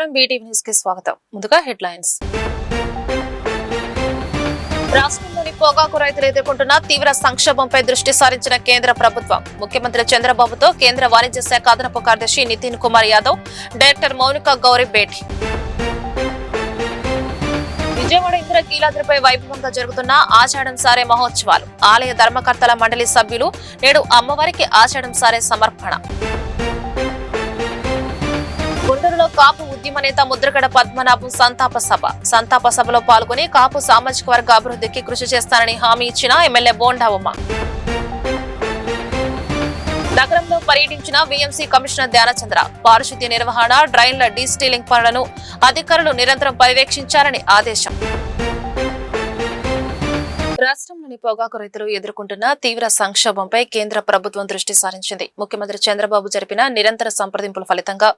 నమస్కారం BTV news కి స్వాగతం. ముందుగా హెడ్లైన్స్. రాష్ట్రంలోని పొగాకు రైతులు ఎదుర్కొంటున్న తీవ్ర సంక్షోభంపై దృష్టి సారించిన కేంద్ర ప్రభుత్వం. ముఖ్యమంత్రి చంద్రబాబుతో కేంద్ర వాణిజ్య శాఖ అదనపు కార్యదర్శి నితిన్ కుమార్ యాదవ్, డైరెక్టర్ మౌనిక గౌరి భేటీ. విజయవాడ ఇంద్రకీలాద్రిపై వైభవంగా జరుగుతున్న ఆషాఢం సారే మహోత్సవాలు. ఆలయ ధర్మకర్తల మండలి సభ్యులు నేడు అమ్మవారికి ఆషాఢం సారే సమర్పణ. గుంటూరులో కాపు ఉద్యమ నేత ముద్రగడ పద్మనాభం సంతాప సభలో పాల్గొని కాపు సామాజిక వర్గ అభివృద్ధికి కృషి చేస్తానని హామీ ఇచ్చిన ఎమ్మెల్యే బోండా ఉమ. నగరంలో పర్యటించిన వీఎంసీ కమిషనర్ ధ్యానచంద్ర. పారిశుద్ధ్య నిర్వహణ, డ్రైన్ల డీస్టీలింగ్ పనులను అధికారులు నిరంతరం పర్యవేక్షించాలని ఆదేశం. రాష్ట్రంలోని పొగాకు రైతులు ఎదుర్కొంటున్న తీవ్ర సంక్షోభంపై కేంద్ర ప్రభుత్వం దృష్టి సారించింది. ముఖ్యమంత్రి చంద్రబాబు జరిపిన నిరంతర సంప్రదింపుల ఫలితంగా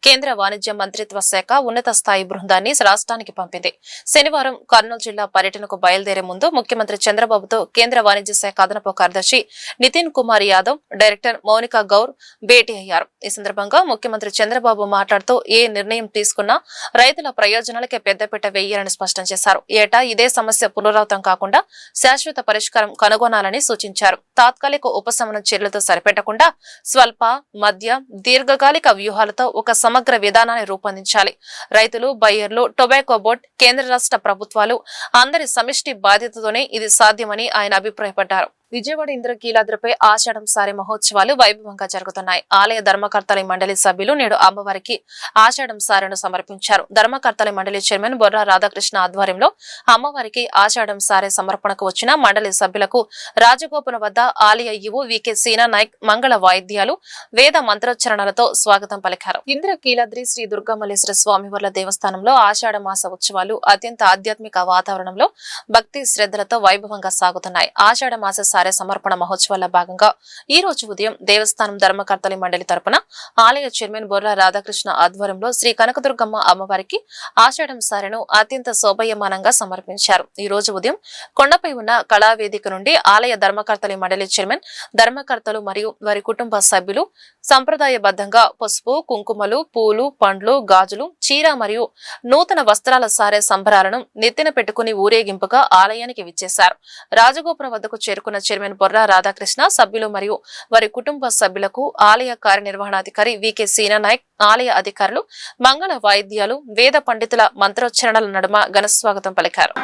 కేంద్ర వాణిజ్య మంత్రిత్వ శాఖ ఉన్నత స్థాయి బృందాన్ని రాష్ట్రానికి పంపింది. శనివారం కర్నూలు జిల్లా పర్యటనకు బయలుదేరే ముందు ముఖ్యమంత్రి చంద్రబాబుతో కేంద్ర వాణిజ్య శాఖ అదనపు కార్యదర్శి నితిన్ కుమార్ యాదవ్, డైరెక్టర్ మౌనిక గౌర్ భేటీ అయ్యారు. ఈ సందర్భంగా ముఖ్యమంత్రి చంద్రబాబు మాట్లాడుతూ ఏ నిర్ణయం తీసుకున్నా రైతుల ప్రయోజనాలకే పెద్దపీట వేయాలని స్పష్టం చేశారు. ఏటా ఇదే సమస్య పునరావృతం కాకుండా శాశ్వత పరిష్కారం కనుగొనాలని సూచించారు. తాత్కాలిక ఉపశమన చర్యలతో సరిపెట్టకుండా స్వల్ప, మధ్య, దీర్ఘకాలిక వ్యూహాలతో ఒక సమగ్ర విధానాన్ని రూపొందించాలి. రైతులు, బయ్యర్లు, టొబాకో బోర్డు, కేంద్ర రాష్ట్ర ప్రభుత్వాలు అందరి సమిష్టి బాధ్యతతోనే ఇది సాధ్యమని ఆయన అభిప్రాయపడ్డారు. విజయవాడ ఇంద్రకీలాద్రిపై ఆషాఢం సారే మహోత్సవాలు వైభవంగా జరుగుతున్నాయి. ఆలయ ధర్మకర్తల మండలి సభ్యులు నేడు అమ్మవారికి ఆషాఢం సారెను సమర్పించారు. ధర్మకర్తల మండలి చైర్మన్ బొర్రా రాధాకృష్ణ ఆధ్వర్యంలో అమ్మవారికి ఆషాఢం సారే సమర్పణకు వచ్చిన మండలి సభ్యులకు రాజగోపురం వద్ద ఆలయ ఈవో వికే సీనా నాయక్ మంగళ వాయిద్యాలు, వేద మంత్రోచ్చరణలతో స్వాగతం పలికారు. ఇంద్రకీలాద్రి శ్రీ దుర్గామల్లేశ్వర స్వామివార్ల దేవస్థానంలో ఆషాఢ మాస ఉత్సవాలు అత్యంత ఆధ్యాత్మిక వాతావరణంలో భక్తి శ్రద్ధలతో వైభవంగా సాగుతున్నాయి. ఆషాఢ మాస సారే సమర్పణ మహోత్సవాల భాగంగా ఈ రోజు ఉదయం దేవస్థానం ధర్మకర్తల మండలి తరపున ఆలయ చైర్మన్ బొర్రా రాధాకృష్ణ ఆధ్వర్యంలో శ్రీ కనకదుర్గమ్మ అమ్మవారికి ఆషాఢం సారెను అత్యంత శోభయమానంగా సమర్పించారు. ఈ రోజు ఉదయం కొండపై ఉన్న కళావేదిక నుండి ఆలయ ధర్మకర్తల మండలి చైర్మన్, ధర్మకర్తలు మరియు వారి కుటుంబ సభ్యులు సంప్రదాయబద్ధంగా పసుపు, కుంకుమలు, పూలు, పండ్లు, గాజులు, చీర మరియు నూతన వస్త్రాల సారే సంబరాలను నెత్తిన పెట్టుకుని ఊరేగింపుగా ఆలయానికి విచ్చేశారు. రాజగోపురం వద్దకు చేరుకున్న చైర్మన్ బొర్రా రాధాకృష్ణ సభ్యులు మరియు వారి కుటుంబ సభ్యులకు ఆలయ కార్యనిర్వహణాధికారి వికే సీనా నాయక్, ఆలయ అధికారులు మంగళ వాయిద్యాలు, వేద పండితుల మంత్రోచ్చరణల నడుమ ఘనస్వాగతం పలికారు.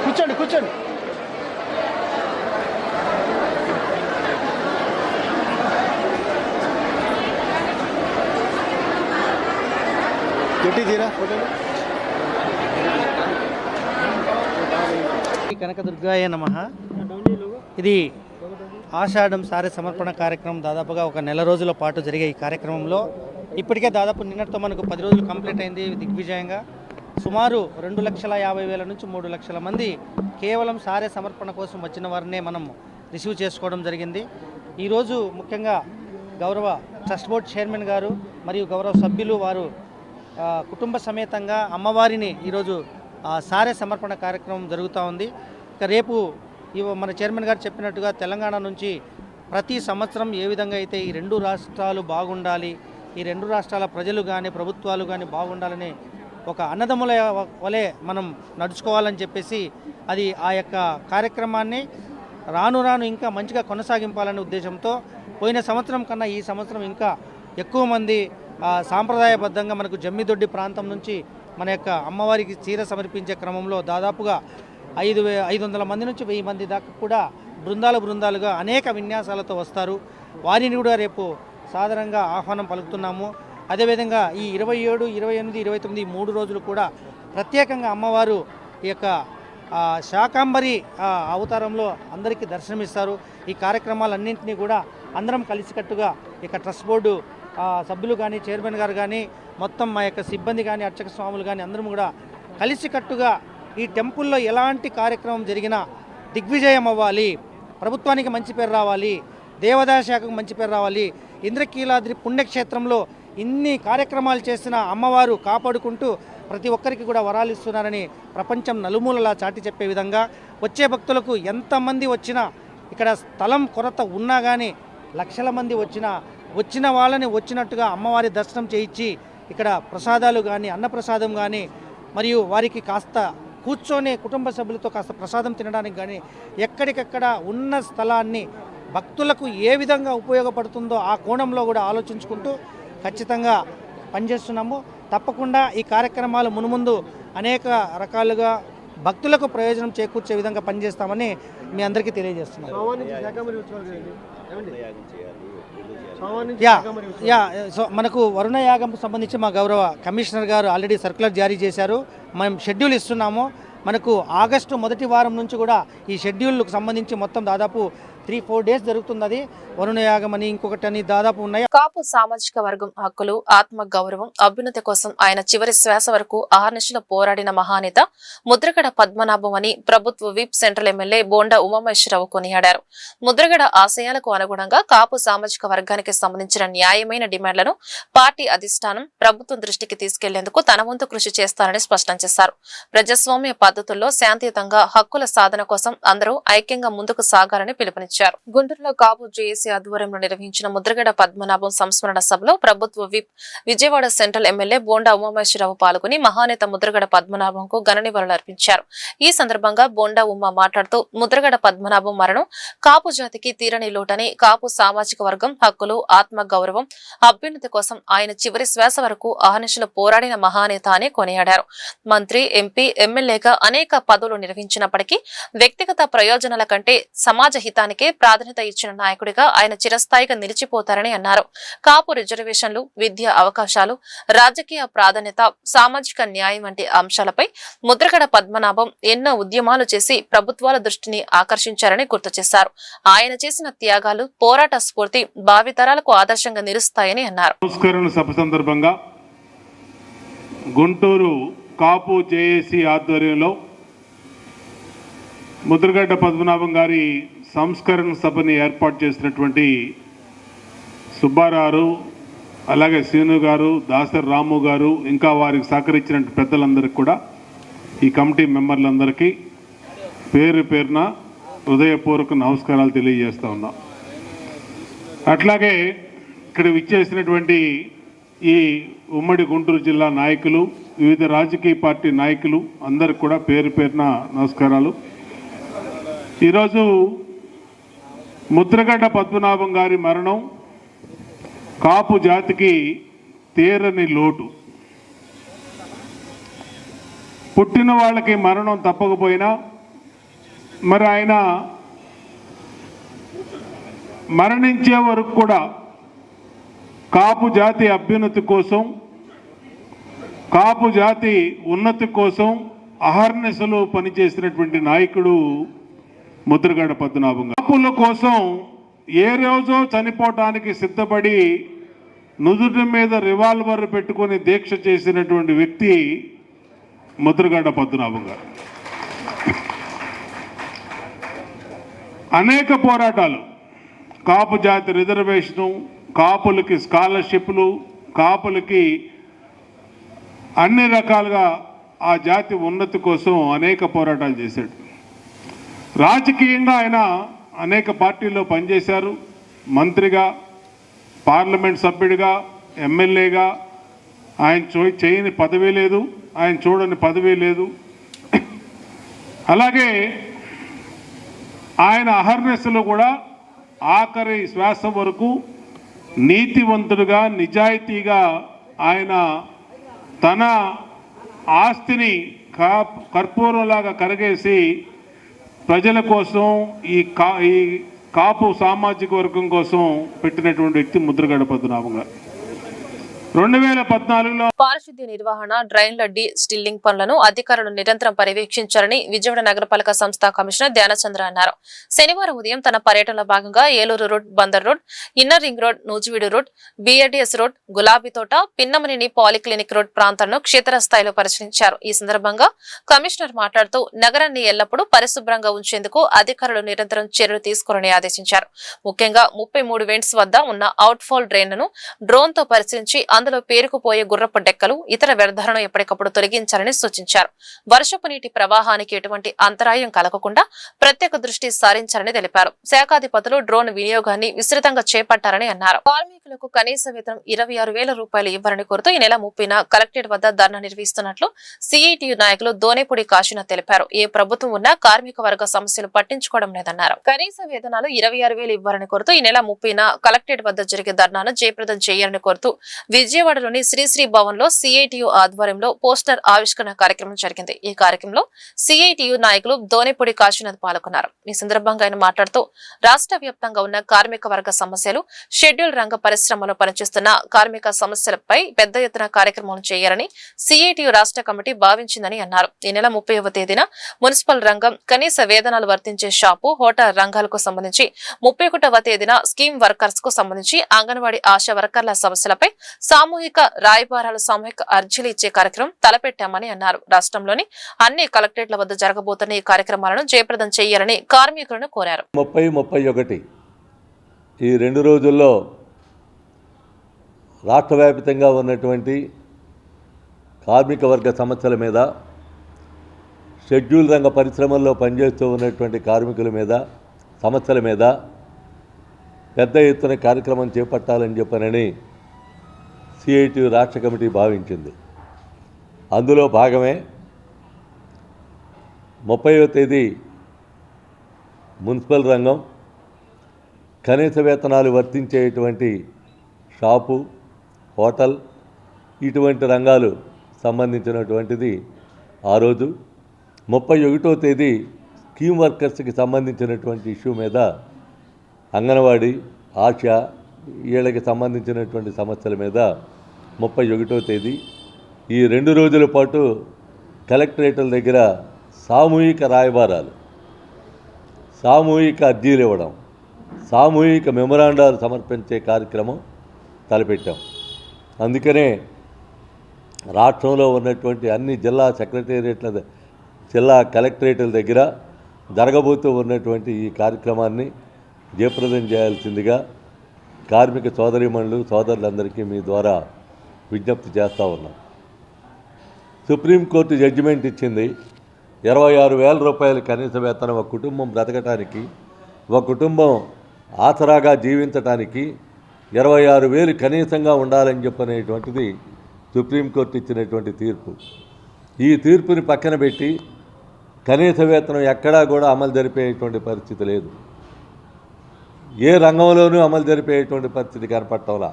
కూర్చోండి కూర్చోండి. కనకదుర్గాయ నమః. ఇది ఆషాఢం సారే సమర్పణ కార్యక్రమం దాదాపుగా ఒక నెల రోజుల పాటు జరిగే ఈ కార్యక్రమంలో ఇప్పటికే దాదాపు నిన్నటితో మనకు 10 రోజులు కంప్లీట్ అయింది దిగ్విజయంగా. సుమారు 2,50,000 నుంచి 3 లక్షల మంది కేవలం సారే సమర్పణ కోసం వచ్చిన వారినే మనం రిసీవ్ చేసుకోవడం జరిగింది. ఈరోజు ముఖ్యంగా గౌరవ ట్రస్ట్ బోర్డ్ చైర్మన్ గారు మరియు గౌరవ సభ్యులు వారు కుటుంబ సమేతంగా అమ్మవారిని ఈరోజు సారే సమర్పణ కార్యక్రమం జరుగుతూ ఉంది. ఇక రేపు మన చైర్మన్ గారు చెప్పినట్టుగా తెలంగాణ నుంచి ప్రతి సంవత్సరం ఏ విధంగా అయితే ఈ 2 రాష్ట్రాలు బాగుండాలి, ఈ 2 రాష్ట్రాల ప్రజలు కానీ ప్రభుత్వాలు కానీ బాగుండాలని ఒక అన్నదమ్ముల వలె మనం నడుచుకోవాలని చెప్పేసి అది ఆ యొక్క కార్యక్రమాన్ని రాను రాను ఇంకా మంచిగా కొనసాగింపాలనే ఉద్దేశంతో పోయిన సంవత్సరం కన్నా ఈ సంవత్సరం ఇంకా ఎక్కువ మంది సాంప్రదాయబద్ధంగా మనకు జమ్మిదొడ్డి ప్రాంతం నుంచి మన యొక్క అమ్మవారికి చీర సమర్పించే క్రమంలో దాదాపుగా 500 మంది నుంచి 1000 మంది దాకా కూడా బృందాలుగా అనేక విన్యాసాలతో వస్తారు. వారిని కూడా రేపు సాధారణంగా ఆహ్వానం పలుకుతున్నాము. అదేవిధంగా ఈ 27, 28, 29 ఈ 3 రోజులు కూడా ప్రత్యేకంగా అమ్మవారు ఈ యొక్క శాకాంబరి అవతారంలో అందరికీ దర్శనమిస్తారు. ఈ కార్యక్రమాలన్నింటినీ కూడా అందరం కలిసికట్టుగా ఇక ట్రస్ట్ బోర్డు సభ్యులు కానీ, చైర్మన్ గారు కానీ, మొత్తం మా యొక్క సిబ్బంది కానీ, అర్చక స్వాములు కానీ అందరం కూడా కలిసికట్టుగా ఈ టెంపుల్లో ఎలాంటి కార్యక్రమం జరిగినా దిగ్విజయం అవ్వాలి, ప్రభుత్వానికి మంచి పేరు రావాలి, దేవాదాయ శాఖకు మంచి పేరు రావాలి, ఇంద్రకీలాద్రి పుణ్యక్షేత్రంలో ఇన్ని కార్యక్రమాలు చేసిన అమ్మవారు కాపాడుకుంటూ ప్రతి ఒక్కరికి కూడా వరాలు ఇస్తున్నారని ప్రపంచం నలుమూలలా చాటి చెప్పే విధంగా వచ్చే భక్తులకు ఎంతమంది వచ్చినా, ఇక్కడ స్థలం కొరత ఉన్నా కానీ లక్షల మంది వచ్చిన వాళ్ళని వచ్చినట్టుగా అమ్మవారి దర్శనం చేయించి ఇక్కడ ప్రసాదాలు కానీ, అన్నప్రసాదం కానీ, మరియు వారికి కాస్త కూర్చొని కుటుంబ సభ్యులతో కాస్త ప్రసాదం తినడానికి కానీ ఎక్కడికక్కడ ఉన్న స్థలాన్ని భక్తులకు ఏ విధంగా ఉపయోగపడుతుందో ఆ కోణంలో కూడా ఆలోచించుకుంటూ ఖచ్చితంగా పనిచేస్తున్నాము. తప్పకుండా ఈ కార్యక్రమాలు మునుముందు అనేక రకాలుగా భక్తులకు ప్రయోజనం చేకూర్చే విధంగా పనిచేస్తామని మీ అందరికీ తెలియజేస్తున్నాను. సో మనకు వరుణ యాగంకు సంబంధించి మా గౌరవ కమిషనర్ గారు ఆల్రెడీ సర్క్యులర్ జారీ చేశారు. మనం షెడ్యూల్ ఇస్తున్నాము. మనకు ఆగస్టు మొదటి వారం నుంచి కూడా ఈ షెడ్యూల్కు సంబంధించి మొత్తం దాదాపు 3-4 డేస్ జరుగుతున్నది. వరుణ యాగం అని ఇంకొకటి దాదాపు ఉన్నాయి. కాపు సామాజిక వర్గం హక్కులు, ఆత్మ గౌరవం, అభ్యున్నతి కోసం ఆయన చివరి శ్వాస వరకు అహర్నిశలు పోరాడిన మహానేత ముద్రగడ పద్మనాభం అని ప్రభుత్వ whip central MLA Bonda Umamaheswara Rao కొనియాడారు. ముద్రగడ ఆశయాలకు అనుగుణంగా కాపు సామాజిక వర్గానికి సంబంధించిన న్యాయమైన డిమాండ్లను పార్టీ అధిష్టానం ప్రభుత్వం దృష్టికి తీసుకెళ్లేందుకు తన వంతు కృషి చేస్తారని స్పష్టం చేశారు. ప్రజాస్వామ్య పద్ధతుల్లో శాంతియుతంగా హక్కుల సాధన కోసం అందరూ ఐక్యంగా ముందుకు సాగాలని పిలుపునిచ్చారు. గుంటూరులో కాపు జేఏసీ ఆధ్వర్యంలో నిర్వహించిన ముద్రగడ పద్మనాభం సంస్మరణ సభలో ప్రభుత్వ whip Vijayawada central MLA Bonda Umamaheswara Rao పాల్గొని మహానేత ముద్రగడ పద్మనాభంకు ఘన నివాళులు అర్పించారు. ఈ సందర్భంగా బోండా ఉమా మాట్లాడుతూ ముద్రగడ పద్మనాభం మరణం కాపు జాతికి తీరని లోటని, కాపు సామాజిక వర్గం హక్కులు, ఆత్మ గౌరవం, అభ్యున్నతి కోసం ఆయన చివరి శ్వాస వరకు అహర్నిశలు పోరాడిన మహానేత అని కొనియాడారు. మంత్రి, ఎంపీ, ఎమ్మెల్యేగా అనేక పదవులు నిర్వహించినప్పటికీ వ్యక్తిగత ప్రయోజనాల కంటే సమాజ హితానికే ప్రాధాన్యత ఇచ్చిన నాయకుడిగా ఆయన చిరస్థాయిగా నిలిచిపోతారని అన్నారు. కాపు రిజర్వేషన్లు, విద్యా అవకాశాలు, రాజకీయ ప్రాధాన్యత, సామాజిక న్యాయం వంటి అంశాలపై ముద్రగడ పద్మనాభం ఎన్నో ఉద్యమాలు చేసి ప్రభుత్వాల దృష్టిని ఆకర్షించారని గుర్తు చేశారు. ఆయన చేసిన త్యాగాలు, పోరాట స్ఫూర్తి భావితరాలకు ఆదర్శంగా నిలుస్తాయని అన్నారు. సంస్కరణ సభ సందర్భంగా గుంటూరు కాపు జేఏసీ ఆధ్వర్యంలో ముద్రగడ్డ పద్మనాభం గారి సంస్కరణ సభని ఏర్పాటు చేసినటువంటి సుబ్బారావు, అలాగే శ్రీను గారు, దాసరి రాము గారు, ఇంకా వారికి సహకరించిన పెద్దలందరికీ కూడా, ఈ కమిటీ మెంబర్లందరికీ పేరు పేరున హృదయపూర్వక నమస్కారాలు తెలియజేస్తూ ఉన్నాం. అట్లాగే ఇక్కడ విచ్చేసినటువంటి ఈ ఉమ్మడి గుంటూరు జిల్లా నాయకులు, వివిధ రాజకీయ పార్టీ నాయకులు అందరికి కూడా పేరు పేరున నమస్కారాలు. ఈరోజు ముద్రగడ్డ పద్మనాభం గారి మరణం కాపు జాతికి తీరని లోటు. పుట్టిన వాళ్ళకి మరణం తప్పకపోయినా మరి ఆయన మరణించే వరకు కూడా కాపు జాతి అభ్యున్నతి కోసం, కాపు జాతి ఉన్నతి కోసం అహర్నిశలు పనిచేసినటువంటి నాయకుడు ముద్రగడ పద్మనాభం. కాపుల కోసం ఏ రోజో చనిపోవటానికి సిద్ధపడి నుదుటి మీద రివాల్వర్ పెట్టుకొని దీక్ష చేసినటువంటి వ్యక్తి ముద్రగడ పద్మనాభం గారు. అనేక పోరాటాలు, కాపు జాతి రిజర్వేషను, కాపులకి స్కాలర్షిప్లు, కాపులకి అన్ని రకాలుగా ఆ జాతి ఉన్నతి కోసం అనేక పోరాటాలు చేశాడు. రాజకీయంగా ఆయన అనేక పార్టీల్లో పనిచేశారు. మంత్రిగా, పార్లమెంట్ సభ్యుడిగా, ఎమ్మెల్యేగా ఆయన చేయని పదవి లేదు, ఆయన చూడని పదవి లేదు. అలాగే ఆయన అహర్నిశలు కూడా ఆఖరి శ్వాస వరకు నీతివంతుడుగా, నిజాయితీగా ఆయన తన ఆస్తిని కర్పూరంలాగా కరిగేసి ప్రజల కోసం, ఈ కాపు సామాజిక వర్గం కోసం పెట్టినటువంటి వ్యక్తి ముద్రగడ పద్మనాభం గారు. 2014లో పారిశుద్ధ్య నిర్వహణ, డ్రైన్ల స్టిల్లింగ్ పనులను అధికారులు నిరంతరం పర్యవేక్షించారని విజయవాడ నగరపాలక సంస్థ కమిషనర్ ధ్యానచంద్ర అన్నారు. శనివారం ఉదయం తన పర్యటనలో భాగంగా Eluru road, Bandar road, inner ring road, Nuzvid road, BRTS road, గులాబీ తోట, పిన్నమనేని పాలిక్లినిక్ రోడ్ ప్రాంతాలను క్షేత్రస్థాయిలో పరిశీలించారు. ఈ సందర్భంగా కమిషనర్ మాట్లాడుతూ నగరాన్ని ఎల్లప్పుడూ పరిశుభ్రంగా ఉంచేందుకు అధికారులు నిరంతరం చర్యలు తీసుకోవాలని ఆదేశించారు. ముఖ్యంగా 33 వెంట్స్ వద్ద ఉన్న అవుట్ఫాల్ డ్రైన్లను డ్రోన్ తో పరిశీలించి అందులో పేరుకుపోయే గుర్రపు డెక్కలు, ఇతర వ్యర్థాలను ఎప్పటికప్పుడు తొలగించాలని సూచించారు. వర్షపు నీటి ప్రవాహానికి ఎటువంటి అంతరాయం కలగకుండా ప్రత్యేక దృష్టి సారించాలని తెలిపారు. శాఖాధిపతులు డ్రోన్ వినియోగాన్ని విస్తృతంగా చేపట్టారని అన్నారు. కార్మికులకు కనీస వేతనం 26,000 రూపాయలు ఇవ్వాలని కోరుతూ ఈ నెల 30న కలెక్టరేట్ వద్ద ధర్నా నిర్వహిస్తున్నట్లు సిఐటియు నాయకులు దోనేపూడి కాశీనాథ్ తెలిపారు. ఏ ప్రభుత్వం ఉన్నా కార్మిక వర్గ సమస్యలు పట్టించుకోవడం లేదన్నారు. కనీస వేతనాలు 26,000 ఇవ్వాలని కోరుతూ ఈ నెల 30న కలెక్టరేట్ వద్ద జరిగే ధర్నాను జయప్రదం చేయాలని కోరుతూ విజయవాడలోని శ్రీశ్రీ భవన్ లో సిఐటియు ఆధ్వర్యంలో పోస్టర్ ఆవిష్కరణ కార్యక్రమం జరిగింది. ఈ కార్యక్రమంలో సిఐటియు నాయకులు దోనేపూడి కాశీనాథ్ పాల్గొన్నారు. ఈ సందర్భంగా ఆయన మాట్లాడుతూ రాష్ట్ర వ్యాప్తంగా ఉన్న కార్మిక వర్గ సమస్యలు, షెడ్యూల్ రంగ పరిశ్రమలో పనిచేస్తున్న కార్మిక సమస్యలపై పెద్ద ఎత్తున కార్యక్రమాలు చేయాలని సిఐటియు రాష్ట్ర కమిటీ భావించిందని అన్నారు. ఈ నెల 30వ తేదీన మున్సిపల్ రంగం, కనీస వేతనాలు వర్తించే షాపు, హోటల్ రంగాలకు సంబంధించి, 31వ తేదీన స్కీమ్ వర్కర్స్ కు సంబంధించి అంగన్వాడీ ఆశా వర్కర్ల సమస్యలపై సామూహిక రాయబారాలు, సామూహిక అర్జీలు ఇచ్చే కార్యక్రమం తలపెట్టామని అన్నారు. రాష్ట్రంలోని అన్ని కలెక్టరేట్ల వద్ద జరగబోతున్న ఈ కార్యక్రమాలను జయప్రదం చేయాలని కార్మికులను కోరారు. 30-31 ఈ 2 రోజుల్లో రాష్ట్ర వ్యాప్తంగా ఉన్నటువంటి కార్మిక వర్గ సమస్యల మీద, షెడ్యూల్ రంగ పరిశ్రమల్లో పనిచేస్తూ ఉన్నటువంటి కార్మికుల మీద, సమస్యల మీద పెద్ద ఎత్తున కార్యక్రమం చేపట్టాలని చెప్పనని సిఐటియు రాష్ట్ర కమిటీ భావించింది. అందులో భాగమే 30వ తేదీ మున్సిపల్ రంగం, కనీస వేతనాలు వర్తించేటువంటి షాపు, హోటల్, ఇటువంటి రంగాలు సంబంధించినటువంటిది ఆ రోజు. 31వ తేదీ స్కీమ్ వర్కర్స్కి సంబంధించినటువంటి ఇష్యూ మీద అంగన్వాడీ, ఆశా, వీళ్ళకి సంబంధించినటువంటి సమస్యల మీద 31వ తేదీ ఈ 2 రోజుల పాటు కలెక్టరేట్ల దగ్గర సామూహిక రాయబారాలు, సామూహిక అర్జీలు ఇవ్వడం, సామూహిక మెమొరాండాలు సమర్పించే కార్యక్రమం తలపెట్టాం. అందుకనే రాష్ట్రంలో ఉన్నటువంటి అన్ని జిల్లా సెక్రటేరియట్ల, జిల్లా కలెక్టరేట్ల దగ్గర జరగబోతూ ఉన్నటువంటి ఈ కార్యక్రమాన్ని జయప్రదం చేయాల్సిందిగా కార్మిక సోదరీమణులు, సోదరులందరికీ మీ ద్వారా విజ్ఞప్తి చేస్తూ ఉన్నాం. సుప్రీంకోర్టు జడ్జిమెంట్ ఇచ్చింది. 26,000 రూపాయలు కనీస వేతనం ఒక కుటుంబం బ్రతకటానికి, ఒక కుటుంబం ఆసరాగా జీవించటానికి 26,000 కనీసంగా ఉండాలని చెప్పనేటువంటిది సుప్రీంకోర్టు ఇచ్చినటువంటి తీర్పు. ఈ తీర్పుని పక్కన పెట్టి కనీస వేతనం ఎక్కడా కూడా అమలు జరిపేటువంటి పరిస్థితి లేదు. ఏ రంగంలోనూ అమలు జరిపేటువంటి పరిస్థితి కనపడటంలా.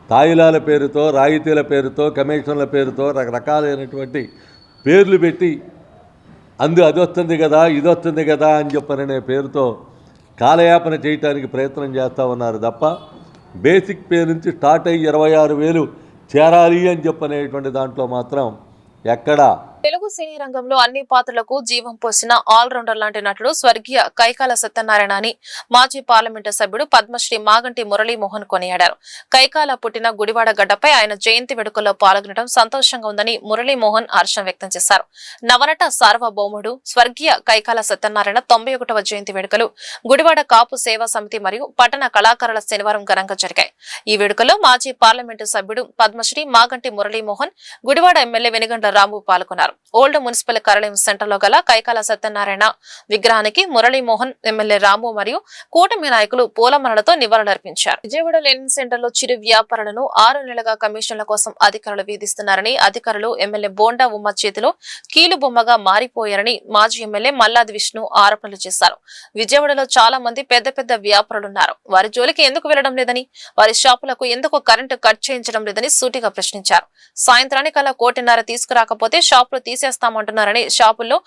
తాయిలాల పేరుతో, రాయితీల పేరుతో, కమిషన్ల పేరుతో రకరకాలైనటువంటి పేర్లు పెట్టి అది వస్తుంది కదా, ఇది వస్తుంది కదా అని చెప్పననే పేరుతో కాలయాపన చేయడానికి ప్రయత్నం చేస్తూ ఉన్నారు తప్ప బేసిక్ పే నుంచి స్టార్ట్ అయ్యి 26,000 చేరాలి అని చెప్పనేటువంటి దాంట్లో మాత్రం ఎక్కడా. తెలుగు సినీ రంగంలో అన్ని పాత్రలకు జీవం పోసిన ఆల్రౌండర్ లాంటి నటుడు స్వర్గీయ కైకాల సత్యనారాయణ అని మాజీ పార్లమెంటు సభ్యుడు పద్మశ్రీ మాగంటి మురళీమోహన్ కొనియాడారు. కైకాల పుట్టిన గుడివాడ గడ్డపై ఆయన జయంతి వేడుకల్లో పాల్గొనడం సంతోషంగా ఉందని మురళీమోహన్ హర్షం వ్యక్తం చేశారు. నవనట సార్వభౌముడు స్వర్గీయ కైకాల సత్యనారాయణ 91వ జయంతి వేడుకలు గుడివాడ కాపు సేవా సమితి మరియు పట్టణ కళాకారుల శనివారం ఘనంగా జరిగాయి. ఈ వేడుకల్లో మాజీ పార్లమెంటు సభ్యుడు పద్మశ్రీ మాగంటి మురళీమోహన్, గుడివాడ ఎమ్మెల్యే వెనుగండ్ల రాము పాల్గొన్నారు. ఓల్డ్ మున్సిపల్ కార్యాలయం సెంటర్ లో గల కైకాల సత్యనారాయణ విగ్రహానికి మురళీమోహన్, ఎమ్మెల్యే రాము మరియు కూటమి నాయకులు పూలమాలలతో నివాళులర్పించారు. విజయవాడ లెనిన్ సెంటర్ లో చిరు వ్యాపారులను 6 నెలలుగా కమిషన్ల కోసం అధికారులు వేధిస్తున్నారని, అధికారులు ఎమ్మెల్యే బోండా ఉమ్మ చేతిలో కీలు బొమ్మగా మారిపోయారని మాజీ ఎమ్మెల్యే మల్లాది విష్ణు ఆరోపణలు చేశారు. విజయవాడలో చాలా మంది పెద్ద పెద్ద వ్యాపారులున్నారు. వారి జోలికి ఎందుకు వెళ్లడం లేదని, వారి షాపులకు ఎందుకు కరెంటు కట్ చేయించడం లేదని సూటిగా ప్రశ్నించారు. సాయంత్రానికల్లా 1,50,00,000 తీసుకురాకపోతే షాపులు తీసేస్తామంటున్నారని, షాపుల్లో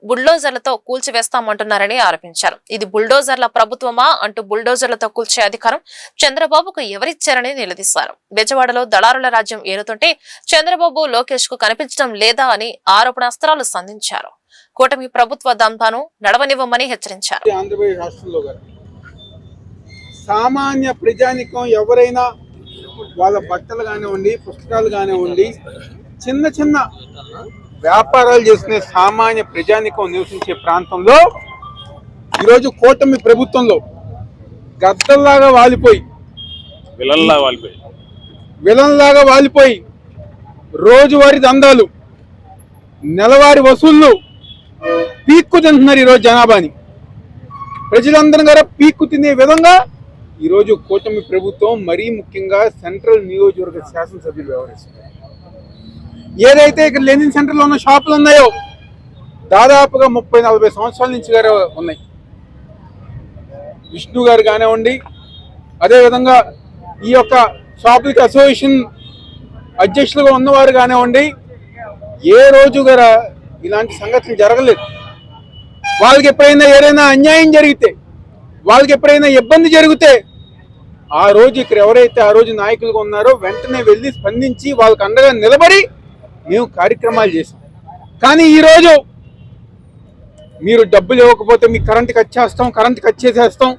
బుల్డోజర్లతో కూల్చివేస్తామంటున్నారని ఆరోపించారు. ఇది బుల్డోజర్ల ప్రభుత్వమా అంటూ బుల్డోజర్లతో కూల్చే అధికారం చంద్రబాబుకు ఎవరిచ్చారని నిలదీశారు. బెజవాడలో దళారుల రాజ్యం ఏలుతుంటే చంద్రబాబు, లోకేష్ కు కనిపించడం లేదా అని ఆరోపణాస్త్రాలు సంధించారు. కూటమి ప్రభుత్వ దంతాను నడవనివ్వమని హెచ్చరించారు. ఆంధ్రప్రదేశ్ రాష్ట్రంలో సామాన్య ప్రజానికం ఎవరైనా వాళ్ళ బట్టలు కానివ్వండి, పుస్తకాలు కానివ్వండి, చిన్న చిన్న వ్యాపారాలు చేసుకునే సామాన్య ప్రజానికం నివసించే ప్రాంతంలో ఈరోజు కూటమి ప్రభుత్వంలో గద్దల్లాగా వాలిపోయి విలన్లాగా వాలిపోయి రోజువారీ దందాలు, నెలవారీ వసూళ్లు పీక్కు తింటున్నారు. ఈరోజు జనాభాని ప్రజలందరూ కూడా పీక్కు తినే విధంగా ఈరోజు కూటమి ప్రభుత్వం, మరీ ముఖ్యంగా సెంట్రల్ నియోజకవర్గ శాసనసభ్యులు వ్యవహరిస్తున్నారు. ఏదైతే ఇక్కడ లెనిన్ సెంటర్లో ఉన్న షాపులు ఉన్నాయో దాదాపుగా 30-40 సంవత్సరాల నుంచి గారు ఉన్నాయి. విష్ణు గారు కానివ్వండి, అదేవిధంగా ఈ యొక్క షాపులకి అసోసియేషన్ అధ్యక్షులుగా ఉన్నవారు కానివ్వండి, ఏ రోజు గారా ఇలాంటి సంఘటనలు జరగలేదు. వాళ్ళకి ఎప్పుడైనా ఏదైనా అన్యాయం జరిగితే, వాళ్ళకి ఎప్పుడైనా ఇబ్బంది జరిగితే ఆ రోజు ఇక్కడ ఎవరైతే ఆ రోజు నాయకులుగా ఉన్నారో వెంటనే వెళ్ళి స్పందించి వాళ్ళకి అండగా నిలబడి మేము కార్యక్రమాలు చేసాం. కానీ ఈరోజు మీరు డబ్బులు ఇవ్వకపోతే మీ కరెంట్ కట్ చేస్తాం, కరెంట్ కట్ చేసేస్తాం,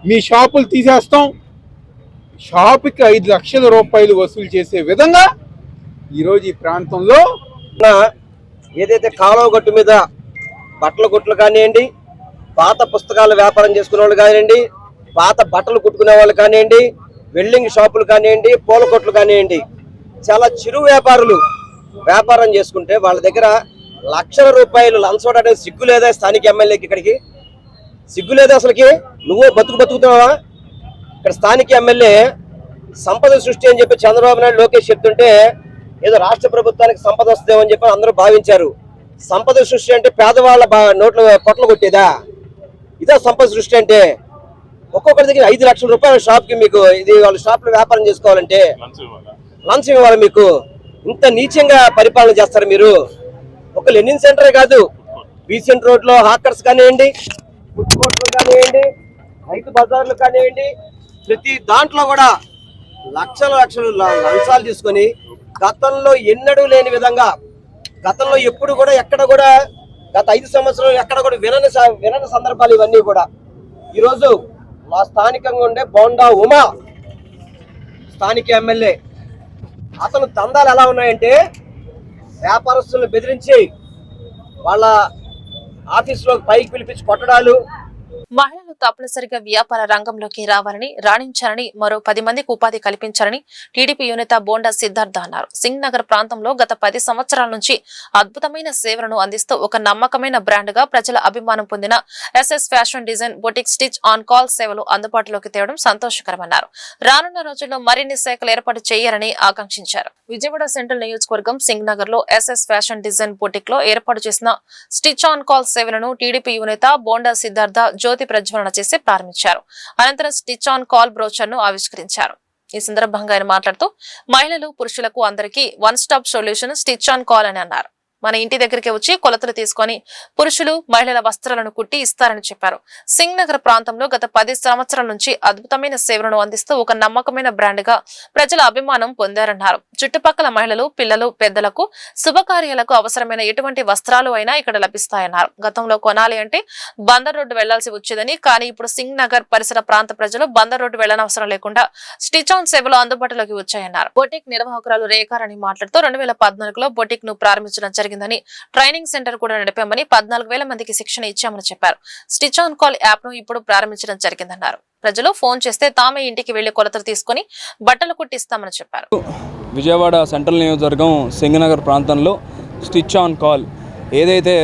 మీ షాపులు తీసేస్తాం, షాపుకి 5 లక్షల రూపాయలు వసూలు చేసే విధంగా ఈరోజు ఈ ప్రాంతంలో ఏదైతే కాలువ గట్టు మీద బట్టల కొట్లు కానివ్వండి, పాత పుస్తకాలు వ్యాపారం చేసుకునే వాళ్ళు కానివ్వండి, పాత బట్టలు కుట్టుకునే వాళ్ళు కానివ్వండి, వెల్డింగ్ షాపులు కానివ్వండి, పూల కొట్లు కానివ్వండి, చాలా చిరు వ్యాపారులు వ్యాపారం చేసుకుంటే వాళ్ళ దగ్గర లక్షల రూపాయలు లంచం అనేది సిగ్గు లేదా? స్థానిక ఎమ్మెల్యేకి ఇక్కడికి సిగ్గు లేదా? అసలుకి నువ్వు బతుకుతున్నావా? ఇక్కడ స్థానిక ఎమ్మెల్యే సంపద సృష్టి అని చెప్పి చంద్రబాబు నాయుడు, లోకేష్ చెప్తుంటే ఏదో రాష్ట్ర ప్రభుత్వానికి సంపద వస్తుందేమని చెప్పి అందరూ భావించారు. సంపద సృష్టి అంటే పేదవాళ్ళ నోట్లు కొట్లు కొట్టేదా? ఇదే సంపద సృష్టి అంటే. ఒక్కొక్కరి దగ్గర 5 లక్షల రూపాయల షాప్కి మీకు ఇది వాళ్ళ షాప్లో వ్యాపారం చేసుకోవాలంటే లంచం ఇవ్వాలి. మీకు ఇంత నీచంగా పరిపాలన చేస్తారు మీరు. ఒక లెనిన్ సెంటరే కాదు, బీసెంట్ రోడ్లో హాకర్స్ కానివ్వండి, ఫుడ్ కోర్టులు కానివ్వండి, రైతు బజార్లు కానివ్వండి, ప్రతి దాంట్లో కూడా లక్షలు లంచాలు తీసుకొని గతంలో ఎన్నడూ లేని విధంగా, గతంలో ఎప్పుడు కూడా ఎక్కడ కూడా గత 5 సంవత్సరాలు ఎక్కడ కూడా వినని సందర్భాలు ఇవన్నీ కూడా. ఈరోజు మా స్థానికంగా ఉండే బోండా ఉమా స్థానిక ఎమ్మెల్యే, అతను దందాలు ఎలా ఉన్నాయంటే వ్యాపారస్తులను బెదిరించి వాళ్ళ ఆఫీసులోకి పైకి పిలిపించి కొట్టడాలు. మహిళలు తప్పనిసరిగా వ్యాపార రంగంలోకి రావాలని, రాణించాలని, మరో 10 మందికి ఉపాధి కల్పించాలని టీడీపీ యువనేత బోండా సిద్ధార్థ అన్నారు. సింగ్ నగర్ ప్రాంతంలో గత 10 సంవత్సరాల నుంచి అద్భుతమైన సేవలను అందిస్తూ ఒక నమ్మకమైన బ్రాండ్ గా ప్రజల అభిమానం పొందిన SS fashion design boutique stitch on call సేవలు అందుబాటులోకి తేవడం సంతోషకరమన్నారు. రానున్న రోజుల్లో మరిన్ని శాఖలు ఏర్పాటు చేయాలని ఆకాంక్షించారు. విజయవాడ సెంట్రల్ నియోజకవర్గం సింగ్ నగర్ లో ఎస్ఎస్ ఫ్యాషన్ డిజైన్ బొటిక్ లో ఏర్పాటు చేసిన స్టిచ్ ఆన్ కాల్ సేవలను టీడీపీ యువనేత బోండా సిద్ధార్థ జ్యోతి ప్రజ్వలన చేసి ప్రారంభించారు. అనంతరం స్టిచ్ ఆన్ కాల్ బ్రోచర్ ను ఆవిష్కరించారు. ఈ సందర్భంగా ఆయన మాట్లాడుతూ మహిళలు, పురుషులకు అందరికీ 1 stop solution stitch on call అని అన్నారు. మన ఇంటి దగ్గరికి వచ్చి కొలతలు తీసుకొని పురుషులు, మహిళల వస్త్రాలను కుట్టి ఇస్తారని చెప్పారు. సింగ్ నగర్ ప్రాంతంలో గత 10 సంవత్సరాల నుంచి అద్భుతమైన సేవలను అందిస్తూ ఒక నమ్మకమైన బ్రాండ్ గా ప్రజల అభిమానం పొందారన్నారు. చుట్టుపక్కల మహిళలు, పిల్లలు, పెద్దలకు శుభకార్యాలకు అవసరమైన ఎటువంటి వస్త్రాలు అయినా ఇక్కడ లభిస్తాయన్నారు. గతంలో కొనాలి అంటే బందర్ రోడ్డు వెళ్లాల్సి వచ్చేదని, కానీ ఇప్పుడు సింగ్ నగర్ పరిసర ప్రాంత ప్రజలు బందర్ రోడ్డు వెళ్లనవసరం లేకుండా స్టిచ్ ఆన్ సేవలు అందుబాటులోకి వచ్చాయన్నారు. బొటిక్ నిర్వాహకురాలు రేఖారాణి మాట్లాడుతూ 2014లో బొటిక్ ను ప్రారంభించడం జరిగిందని, ట్రైనింగ్ సెంటర్ కూడా నడిపామని, 14,000 మందికి శిక్షణ ఇచ్చామని చెప్పారు. స్టిచ్ ఆన్ కాల్ యాప్ ను ఇప్పుడు ప్రారంభించడం జరిగిందన్నారు. ప్రజలు ఫోన్ చేస్తే తామే ఇంటికి వెళ్లి కొలతలు తీసుకుని బట్టలు కుట్టిస్తామని చెప్పారు. విజయవాడ సెంట్రల్ నియోజకవర్గం సింగనగర్ ప్రాంతంలో స్టిచ్ ఆన్ కాల్ ఏదైతే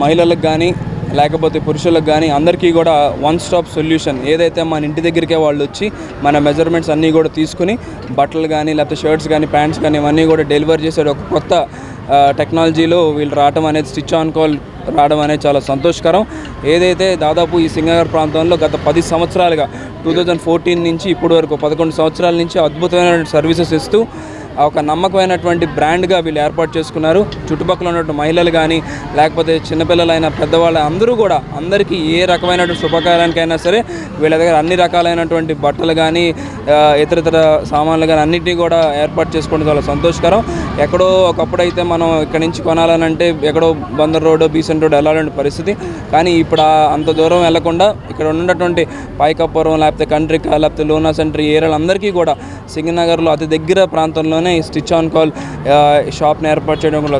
మహిళలకు కానీ లేకపోతే పురుషులకు కానీ అందరికీ కూడా 1 స్టాప్ సొల్యూషన్, ఏదైతే మన ఇంటి దగ్గరికే వాళ్ళు వచ్చి మన మెజర్మెంట్స్ అన్నీ కూడా తీసుకుని బట్టలు కానీ లేకపోతే షర్ట్స్ కానీ ప్యాంట్స్ కానీ ఇవన్నీ కూడా డెలివర్ చేసే ఒక కొత్త టెక్నాలజీలో వీళ్ళు రావడం అనేది, స్టిచ్ ఆన్ కాల్ రావడం అనేది చాలా సంతోషకరం. ఏదైతే దాదాపు ఈ సింగనగర్ ప్రాంతంలో గత 10 సంవత్సరాలుగా 2014 నుంచి ఇప్పటి వరకు 11 సంవత్సరాల నుంచి అద్భుతమైన సర్వీసెస్ ఇస్తూ ఒక నమ్మకమైనటువంటి బ్రాండ్గా వీళ్ళు ఏర్పాటు చేసుకున్నారు. చుట్టుపక్కల ఉన్నటువంటి మహిళలు కానీ లేకపోతే చిన్నపిల్లలైన పెద్దవాళ్ళ అందరూ కూడా అందరికీ ఏ రకమైనటువంటి శుభకార్యానికైనా సరే వీళ్ళ దగ్గర అన్ని రకాలైనటువంటి బట్టలు కానీ ఇతర సామాన్లు కానీ అన్నింటినీ కూడా ఏర్పాటు చేసుకోవడం చాలా సంతోషకరం. ఎక్కడో ఒకప్పుడైతే మనం ఇక్కడ నుంచి కొనాలనంటే ఎక్కడో బందర్ రోడ్ బీసెంట్ రోడ్ వెళ్ళాలని పరిస్థితి. కానీ ఇప్పుడు అంత దూరం వెళ్లకుండా ఇక్కడ ఉన్నటువంటి పైకపురం లేకపోతే కండ్రిక లేకపోతే లోనా సెంటర్ ఏరియాలందరికీ కూడా సింగనగర్లో అతి దగ్గర ప్రాంతంలోనే స్టిచ్ ఆన్ కాల్ షాప్ని ఏర్పాటు చేయడం కూడా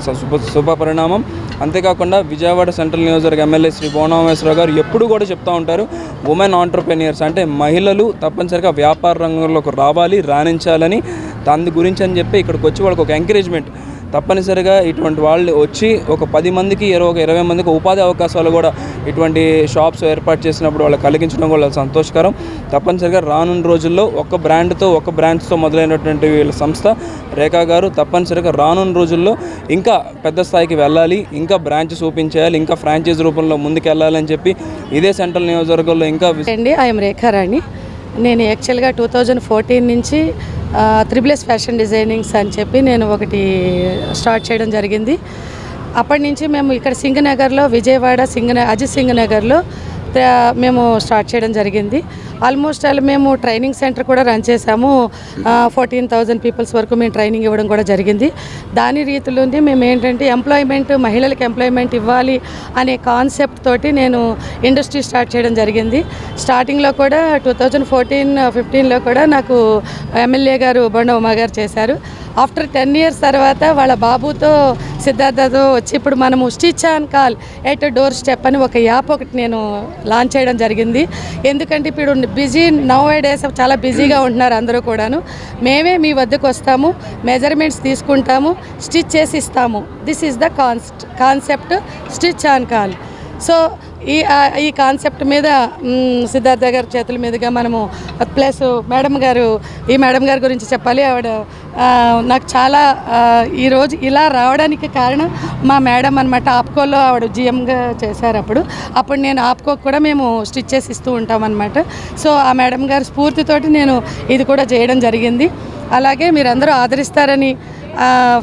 శుభ పరిణామం. అంతేకాకుండా విజయవాడ సెంట్రల్ నియోజకవర్గ ఎమ్మెల్యే శ్రీ బోనమేశ్వరరావు గారు ఎప్పుడు కూడా చెప్తూ ఉంటారు, ఉమెన్ ఆంటర్ప్రెన్యూర్స్ అంటే మహిళలు తప్పనిసరిగా వ్యాపార రంగంలోకి రావాలి, రాణించాలని. దాని గురించి అని చెప్పి ఇక్కడికి వచ్చి వాళ్ళకి ఒక ఎంకరేజ్మెంట్, తప్పనిసరిగా ఇటువంటి వాళ్ళు వచ్చి ఒక 10 మందికి 20 మందికి ఉపాధి అవకాశాలు కూడా ఇటువంటి షాప్స్ ఏర్పాటు చేసినప్పుడు వాళ్ళకి కలిగించడం కూడా సంతోషకరం. తప్పనిసరిగా రానున్న రోజుల్లో ఒక బ్రాంచ్తో మొదలైనటువంటి వీళ్ళ సంస్థ రేఖా గారు తప్పనిసరిగా రానున్న రోజుల్లో ఇంకా పెద్ద స్థాయికి వెళ్ళాలి, ఇంకా బ్రాంచెస్ ఓపెన్ చేయాలి, ఇంకా ఫ్రాంచైజ్ రూపంలో ముందుకు వెళ్ళాలని చెప్పి ఇదే సెంట్రల్ నియోజకవర్గంలో ఇంకా ఐఎమ్ రేఖారాణి. నేను యాక్చువల్గా 2014 నుంచి త్రిబుల్ ఫ్యాషన్ డిజైనింగ్స్ అని చెప్పి నేను ఒకటి స్టార్ట్ చేయడం జరిగింది. అప్పటి నుంచి మేము ఇక్కడ సింగనగర్లో విజయవాడ అజిత్ సింగనగర్లో మేము స్టార్ట్ చేయడం జరిగింది. ఆల్మోస్ట్ మేము ట్రైనింగ్ సెంటర్ కూడా రన్ చేసాము. 14,000 పీపుల్స్ వరకు మేము ట్రైనింగ్ ఇవ్వడం కూడా జరిగింది. దాని రీతిలోనే మేము ఏంటంటే మహిళలకు ఎంప్లాయ్మెంట్ ఇవ్వాలి అనే కాన్సెప్ట్ తోటి నేను ఇండస్ట్రీ స్టార్ట్ చేయడం జరిగింది. స్టార్టింగ్లో కూడా 2014-15లో కూడా నాకు ఎమ్మెల్యే గారు బొండ ఉమా గారు చేశారు. ఆఫ్టర్ 10 ఇయర్స్ తర్వాత వాళ్ళ బాబుతో సిద్ధార్థతో వచ్చి ఇప్పుడు మనము stitch on call at door step అని ఒక యాప్ ఒకటి నేను లాంచ్ చేయడం జరిగింది. ఎందుకంటే ఇప్పుడు బిజీ నౌ డేస్ చాలా బిజీగా ఉంటున్నారు అందరూ కూడాను. మేమే మీ వద్దకు వస్తాము, మెజర్మెంట్స్ తీసుకుంటాము, స్టిచ్ చేసి ఇస్తాము. This is the concept stitch on call. So ఈ కాన్సెప్ట్ మీద సిద్ధార్థ గారి చేతుల మీదుగా మనము ప్లస్ మేడం గారి గురించి చెప్పాలి. ఆవిడ నాకు చాలా ఈరోజు ఇలా రావడానికి కారణం మా మేడం అనమాట. ఆప్కోలో ఆవిడ జిఎంగా చేశారు. అప్పుడు నేను ఆప్కోకి కూడా మేము స్టిచ్ చేసి ఇస్తూ ఉంటామన్నమాట. సో ఆ మేడం గారి స్ఫూర్తితోటి నేను ఇది కూడా చేయడం జరిగింది. అలాగే మీరందరూ ఆదరిస్తారని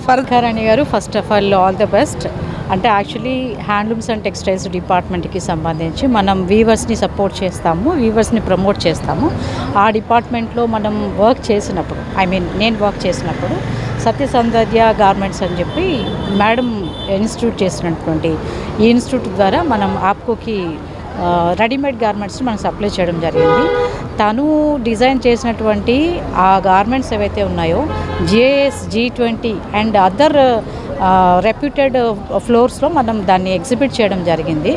ఫర్ధారాణి గారు first of all the best. అంటే యాక్చువల్లీ హ్యాండ్లూమ్స్ అండ్ టెక్స్టైల్స్ డిపార్ట్మెంట్కి సంబంధించి మనం వీవర్స్ని సపోర్ట్ చేస్తాము, వీవర్స్ని ప్రమోట్ చేస్తాము. ఆ డిపార్ట్మెంట్లో మనం నేను వర్క్ చేసినప్పుడు సత్యసౌందర్య గార్మెంట్స్ అని చెప్పి మేడం ఇన్స్టిట్యూట్ చేసినటువంటి ఈ ఇన్స్టిట్యూట్ ద్వారా మనం ఆప్కోకి రెడీమేడ్ గార్మెంట్స్ని మనం సప్లై చేయడం జరిగింది. తను డిజైన్ చేసినటువంటి ఆ గార్మెంట్స్ ఏవైతే ఉన్నాయో GIS, G20 and other reputed ఫ్లోర్స్లో మనం దాన్ని ఎగ్జిబిట్ చేయడం జరిగింది.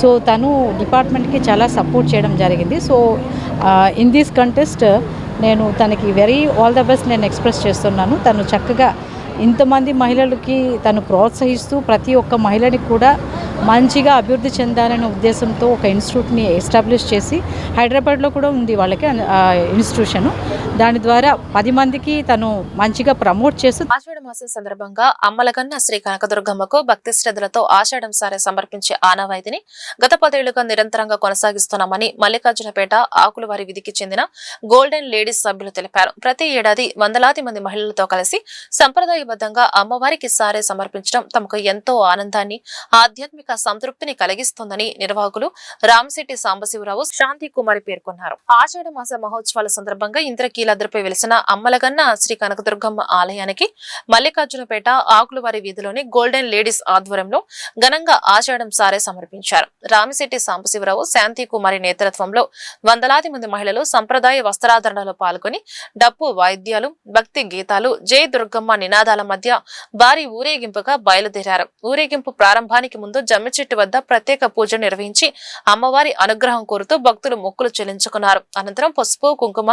సో తను డిపార్ట్మెంట్కి చాలా సపోర్ట్ చేయడం జరిగింది. సో ఇన్ దిస్ కంటెస్ట్ నేను తనకి వెరీ ఆల్ ద బెస్ట్ నేను ఎక్స్ప్రెస్ చేస్తున్నాను. తను చక్కగా ఇంతమంది మహిళలకి తను ప్రోత్సహిస్తూ ప్రతి ఒక్క మహిళని కూడా మంచిగా అభివృద్ధి చెందాలనే ఉద్దేశంతో ఒక ఇన్స్టిట్యూట్ని ఎస్టాబ్లిష్ చేసి హైదరాబాద్లో కూడా ఉంది వాళ్ళకి ఇన్స్టిట్యూషన్. దాని ద్వారా 10 మందికి తను మంచిగా ప్రమోట్ చేస్తూ ఆషాఢ మాసం సందర్భంగా అమ్మలగన్న శ్రీ కనకదుర్గమ్మకు భక్తి శ్రద్ధలతో ఆషాఢం సారే సమర్పించే ఆనవాయితీని గత 10 ఏళ్లుగా నిరంతరంగా కొనసాగిస్తున్నామని మల్లికార్జునపేట ఆకులవారి విధికి చెందిన గోల్డెన్ లేడీస్ సభ్యులు తెలిపారు. ప్రతి ఏడాది వందలాది మంది మహిళలతో కలిసి సంప్రదాయబద్ధంగా అమ్మవారికి సారే సమర్పించడం తమకు ఎంతో ఆనందాన్ని, ఆధ్యాత్మిక సంతృప్తిని కలిగిస్తుందని నిర్వాహకులు రామశెట్టి సాంబశివరావు, శాంతి కుమారి పేర్కొన్నారు. ఆషాఢ మాస మహోత్సవాల సందర్భంగా ఇంద్రకీలాద్రిపై వెలిసిన అమ్మలగన్న శ్రీ కనకదుర్గమ్మ ఆలయానికి మల్లికార్జునపేట ఆకులవారి వీధిలోని గోల్డెన్ లేడీస్ ఆధ్వర్యంలో ఘనంగా ఆషాఢం సారే సమర్పించారు. రామశెట్టి సాంబశివరావు, శాంతి కుమారి నేతృత్వంలో వందలాది మంది మహిళలు సంప్రదాయ వస్త్రాధరణలో పాల్గొని డప్పు వాయిద్యాలు, భక్తి గీతాలు, జై దుర్గమ్మ నినాదాల మధ్య భారీ ఊరేగింపుగా బయలుదేరారు. ఊరేగింపు ప్రారంభానికి ముందు జమ్మి చెట్టు వద్ద ప్రత్యేక పూజ నిర్వహించి అమ్మవారి అనుగ్రహం కోరుతూ భక్తులు మొక్కులు చెల్లించుకున్నారు. అనంతరం పసుపు, కుంకుమ,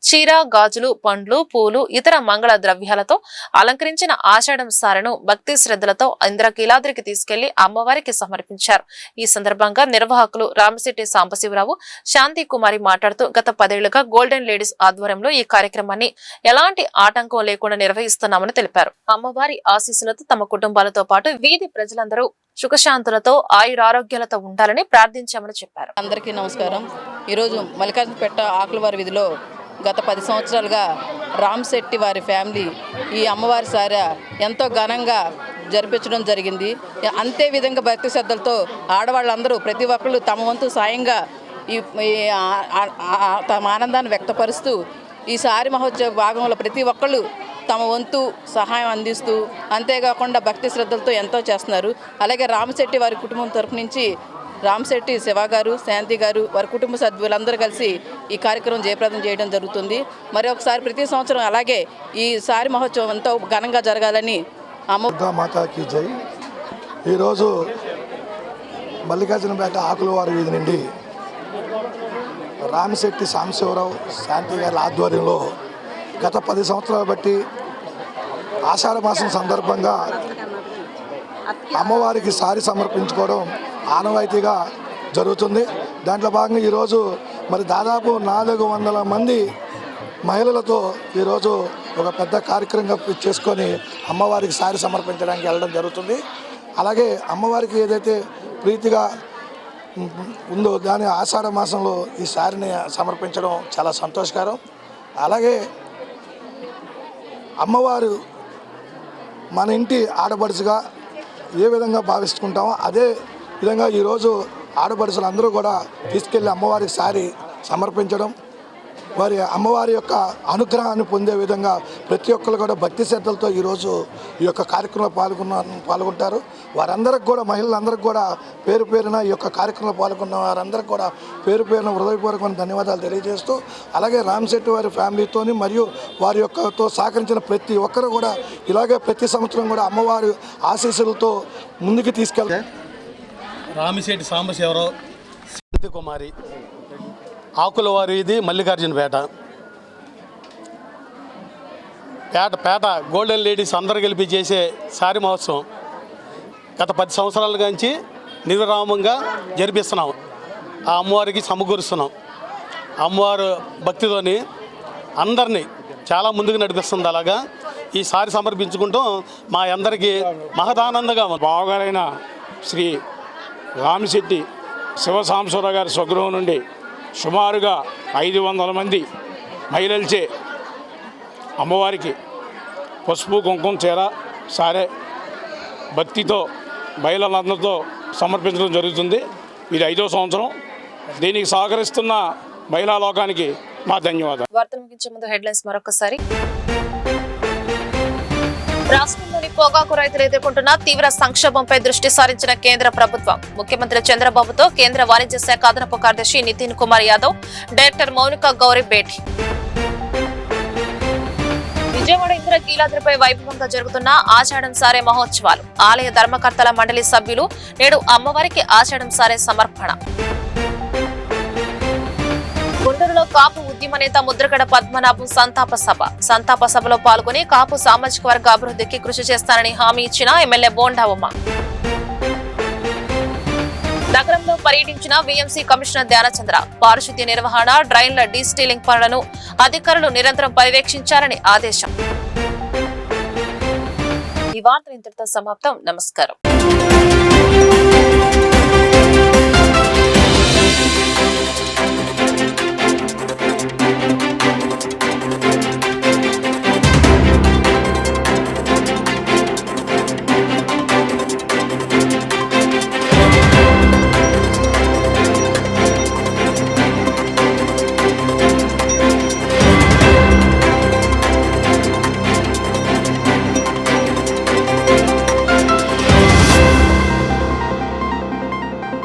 చీర, గాజులు, పండ్లు, పూలు, ఇతర మంగళ ద్రవ్యాలతో అలంకరించిన ఆషాఢం సారెను భక్తి శ్రద్ధలతో ఇంద్రకీలాద్రికి తీసుకెళ్లి అమ్మవారికి సమర్పించారు. ఈ సందర్భంగా నిర్వాహకులు రామశెట్టి సాంబశివరావు, శాంతి కుమారి మాట్లాడుతూ గత 10 ఏళ్లుగా గోల్డెన్ లేడీస్ ఆధ్వర్యంలో ఈ కార్యక్రమాన్ని ఎలాంటి ఆటంకం లేకుండా నిర్వహిస్తున్నామని తెలిపారు. అమ్మవారి ఆశీస్సులతో తమ కుటుంబాలతో పాటు వీధి ప్రజలందరూ సుఖశాంతులతో ఆయురారోగ్యాలతో ఉండాలని ప్రార్థించామని చెప్పారు. అందరికీ నమస్కారం. ఈరోజు మల్లికార్జునపేట ఆకులవారి వీధిలో గత 10 సంవత్సరాలుగా రామ్ శెట్టి వారి ఫ్యామిలీ ఈ అమ్మవారి సార ఎంతో ఘనంగా జరిపించడం జరిగింది. అంతే విధంగా భక్తి శ్రద్ధలతో ఆడవాళ్ళందరూ ప్రతి ఒక్కళ్ళు తమ వంతు సాయంగా తమ ఆనందాన్ని వ్యక్తపరుస్తూ ఈ సారి మహోత్సవ భాగంలో ప్రతి ఒక్కళ్ళు తమ వంతు సహాయం అందిస్తూ అంతేకాకుండా భక్తి శ్రద్ధలతో ఎంతో చేస్తున్నారు. అలాగే రామశెట్టి వారి కుటుంబం తరపు నుంచి రామశెట్టి శివ గారు, శాంతి గారు, వారి కుటుంబ సభ్యులందరూ కలిసి ఈ కార్యక్రమం జయప్రదం చేయడం జరుగుతుంది. మరి ఒకసారి ప్రతి సంవత్సరం అలాగే ఈ సారి మహోత్సవం ఎంతో ఘనంగా జరగాలని మాతాకి జై. ఈరోజు మల్లికార్జునపేట ఆకులవారి వీధి నుండి రామశెట్టి సాంబశివరావు శాంతి గారి ఆధ్వర్యంలో గత 10 సంవత్సరాలు బట్టి ఆషాఢ మాసం సందర్భంగా అమ్మవారికి సారి సమర్పించుకోవడం ఆనవాయితీగా జరుగుతుంది. దాంట్లో భాగంగా ఈరోజు మరి దాదాపు 400 మంది మహిళలతో ఈరోజు ఒక పెద్ద కార్యక్రమంగా చేసుకొని అమ్మవారికి సారి సమర్పించడానికి వెళ్ళడం జరుగుతుంది. అలాగే అమ్మవారికి ఏదైతే ప్రీతిగా ఉందో దాని ఆషాఢ మాసంలో ఈ సారిని సమర్పించడం చాలా సంతోషకరం. అలాగే అమ్మవారు మన ఇంటి ఆడపడుచుగా ఏ విధంగా భావిస్తుంటామో అదే విధంగా ఈరోజు ఆడపడుచులు అందరూ కూడా తీసుకెళ్ళి అమ్మవారికి సారి సమర్పించడం, వారి అమ్మవారి యొక్క అనుగ్రహాన్ని పొందే విధంగా ప్రతి ఒక్కరు కూడా భక్తి శ్రద్ధలతో ఈరోజు ఈ యొక్క కార్యక్రమంలో పాల్గొంటారు. వారందరికి కూడా మహిళలందరికీ కూడా పేరు పేరున ఈ యొక్క కార్యక్రమంలో పాల్గొన్న వారందరికీ కూడా పేరు పేరున హృదయపూర్వకమైన ధన్యవాదాలు తెలియజేస్తూ, అలాగే రామశెట్టి వారి ఫ్యామిలీతోని మరియు వారి యొక్కతో సహకరించిన ప్రతి ఒక్కరు కూడా ఇలాగే ప్రతి సంవత్సరం కూడా అమ్మవారి ఆశీస్సులతో ముందుకు తీసుకెళ్తారు. రామశెట్టి సాంబశివరావు, శాంతి కుమారి, ఆకులవారి వీధి, మల్లికార్జునపేట. పేట గోల్డెన్ లేడీస్ అందరూ కలిపి చేసే సారి మహోత్సవం గత 10 సంవత్సరాల నుంచి నిర్విరామంగా జరిపిస్తున్నాం. ఆ అమ్మవారికి సమకూరుస్తున్నాం. అమ్మవారు భక్తితోని అందరినీ చాలా ముందుకు నడిపిస్తుంది. అలాగా ఈ సారి సమర్పించుకుంటాం మా అందరికీ మహదానందంగా ఉంది. బావగారైన శ్రీ రామశెట్టి శివసాంబశివరావు గారి స్వగృహం నుండి సుమారుగా 500 మంది మహిళలచే అమ్మవారికి పసుపు కుంకుమ చీర సారే భక్తితో మహిళలందరితో సమర్పించడం జరుగుతుంది. ఇది 5వ సంవత్సరం. దీనికి సహకరిస్తున్న మహిళా లోకానికి మా ధన్యవాదాలు. వార్తలు ముగించే ముందు హెడ్లైన్స్ మరొకసారి. రాష్ట్రంలోని పొగాకు రైతులు ఎదుర్కొంటున్న తీవ్ర సంక్షోభంపై దృష్టి సారించిన కేంద్ర ప్రభుత్వం. ముఖ్యమంత్రి చంద్రబాబుతో కేంద్ర వాణిజ్య శాఖ అదనపు కార్యదర్శి నితిన్ కుమార్ యాదవ్, డైరెక్టర్ మౌనిక గౌరీ భేటీ. విజయవాడ ఇంద్రకీలాద్రిపై వైభవంగా జరుగుతున్న ఆషాఢం సారే మహోత్సవాలు. ఆలయ ధర్మకర్తల మండలి సభ్యులు నేడు అమ్మవారికి ఆషాఢం సారే సమర్పణ. గుంటూరులో కాపు ఉద్యమ నేత ముద్రగడ పద్మనాభం సంతాప సభలో పాల్గొని కాపు సామాజిక వర్గ అభివృద్ధికి కృషి చేస్తానని హామీ ఇచ్చిన ఎమ్మెల్యే బోండా ఉమ. నగరంలో పర్యటించిన వీఎంసీ కమిషనర్ ధ్యానచంద్ర. పారిశుద్ధ్య నిర్వహణ, డ్రైన్ల డీస్టీలింగ్ పనులను అధికారులు నిరంతరం పర్యవేక్షించాలని ఆదేశం. ఈ వార్తలు ఇంతటితో సమాప్తం. నమస్కారం.